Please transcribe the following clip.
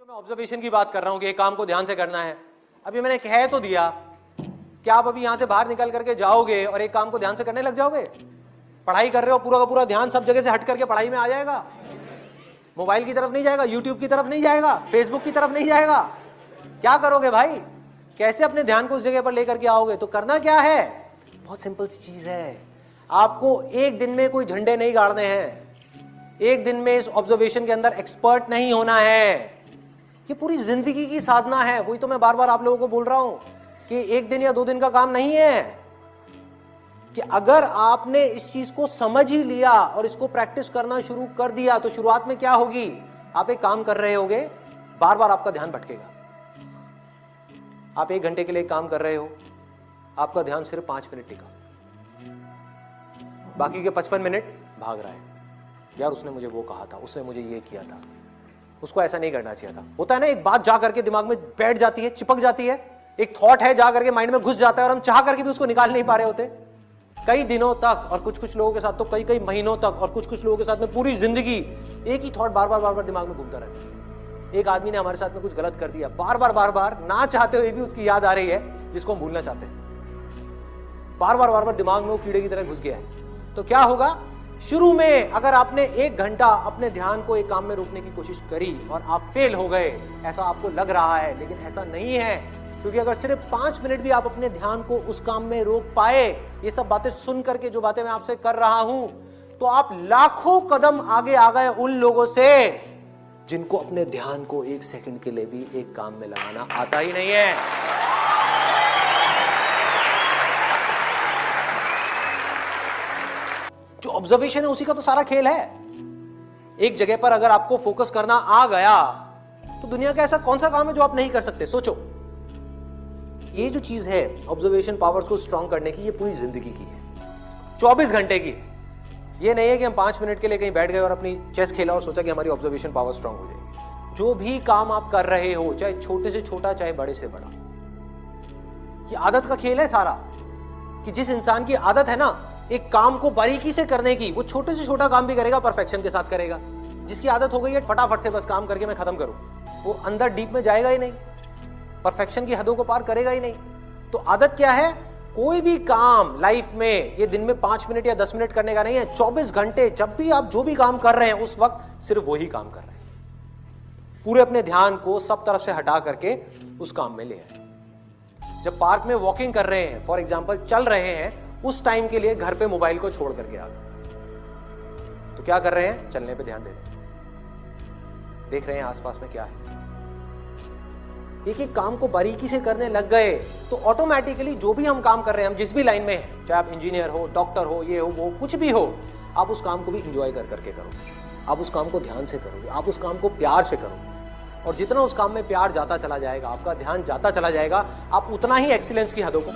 मैं ऑब्जर्वेशन की बात कर रहा हूं कि एक काम को ध्यान से करना है। अभी मैंने कह तो दिया, क्या आप अभी यहां से बाहर निकल करके जाओगे और एक काम को ध्यान से करने लग जाओगे? पढ़ाई कर रहे हो, पूरा का पूरा ध्यान सब जगह से हट करके पढ़ाई में आ जाएगा? मोबाइल की तरफ नहीं जाएगा, यूट्यूब की तरफ नहीं जाएगा, फेसबुक की तरफ नहीं जाएगा? क्या करोगे भाई? कैसे अपने ध्यान को उस जगह पर लेकर के आओगे? तो करना क्या है? बहुत सिंपल सी चीज है। आपको एक दिन में कोई झंडे नहीं गाड़ने हैं, एक दिन में इस ऑब्जर्वेशन के अंदर एक्सपर्ट नहीं होना है। ये पूरी जिंदगी की साधना है। वही तो मैं बार बार आप लोगों को बोल रहा हूं कि एक दिन या दो दिन का काम नहीं है, कि अगर आपने इस चीज को समझ ही लिया और इसको प्रैक्टिस करना शुरू कर दिया तो शुरुआत में क्या होगी, आप एक काम कर रहे होगे, बार बार आपका ध्यान भटकेगा। आप 1 घंटे के लिए काम कर रहे हो, आपका ध्यान सिर्फ 5 मिनट टिका, बाकी के 55 मिनट भाग रहा है। यार उसने मुझे वो कहा था, उसने मुझे ये किया था, उसको ऐसा नहीं करना चाहिए था। होता है ना, एक बात जा करके दिमाग में बैठ जाती है, चिपक जाती है, एक थॉट है जा करके माइंड में घुस जाता है और हम चाह करके भी उसको निकाल नहीं पा रहे होते कई दिनों तक, और कुछ कुछ लोगों के साथ तो कई कई महीनों तक, और कुछ कुछ लोगों के साथ में पूरी जिंदगी एक ही थॉट बार बार दिमाग में घूमता रहता है। एक आदमी ने हमारे साथ में कुछ गलत कर दिया, बार बार ना चाहते हुए भी उसकी याद आ रही है, जिसको हम भूलना चाहते हैं। बार बार दिमाग में वो कीड़े की तरह घुस गया है। तो क्या होगा, शुरू में अगर आपने 1 घंटा अपने ध्यान को एक काम में रोकने की कोशिश करी और आप फेल हो गए, ऐसा आपको लग रहा है, लेकिन ऐसा नहीं है। क्योंकि अगर सिर्फ 5 मिनट भी आप अपने ध्यान को उस काम में रोक पाए, ये सब बातें सुन करके जो बातें मैं आपसे कर रहा हूं, तो आप लाखों कदम आगे आ गए उन लोगों से जिनको अपने ध्यान को 1 सेकंड के लिए भी एक काम में लगाना आता ही नहीं है। जो ऑब्जर्वेशन है उसी का तो सारा खेल है। एक जगह पर अगर आपको फोकस करना आ गया तो दुनिया का ऐसा कौन सा काम है जो आप नहीं कर सकते? सोचो। ये जो चीज है ऑब्जर्वेशन पावर्स को स्ट्रांग करने की, ये पूरी जिंदगी की है, 24 घंटे की। ये नहीं है कि हम 5 मिनट के लिए कहीं बैठ गए और अपनी चेस खेला और सोचा कि हमारी ऑब्जर्वेशन पावर स्ट्रांग हो जाए। जो भी काम आप कर रहे हो, चाहे छोटे से छोटा चाहे बड़े से बड़ा, ये आदत का खेल है सारा। कि जिस इंसान की आदत है ना एक काम को बारीकी से करने की, वो छोटे से छोटा काम भी करेगा, परफेक्शन के साथ करेगा। जिसकी आदत हो गई है फटाफट से बस काम करके मैं खत्म करूं, वो अंदर डीप में जाएगा ही नहीं, परफेक्शन की हदों को पार करेगा ही नहीं। तो आदत क्या है, कोई भी काम लाइफ में ये दिन में 5 मिनट या 10 मिनट करने का नहीं है, 24 घंटे जब भी आप जो भी काम कर रहे हैं उस वक्त सिर्फ वही काम कर रहे हैं। पूरे अपने ध्यान को सब तरफ से हटा करके उस काम में ले आए। जब पार्क में वॉकिंग कर रहे हैं, फॉर एग्जाम्पल चल रहे हैं, उस टाइम के लिए घर पे मोबाइल को छोड़ करके आ गए, तो क्या कर रहे हैं, चलने पे ध्यान दे रहे हैं, देख रहे हैं आसपास में क्या है। एक एक काम को बारीकी से करने लग गए तो ऑटोमेटिकली जो भी हम काम कर रहे हैं, हम जिस भी लाइन में हैं, चाहे आप इंजीनियर हो, डॉक्टर हो, ये हो वो कुछ भी हो, आप उस काम को भी इंजॉय कर करके करोगे, आप उस काम को ध्यान से करोगे, आप उस काम को प्यार से करोगे। और जितना उस काम में प्यार जाता चला जाएगा, आपका ध्यान जाता चला जाएगा, आप उतना ही एक्सीलेंस की हदों को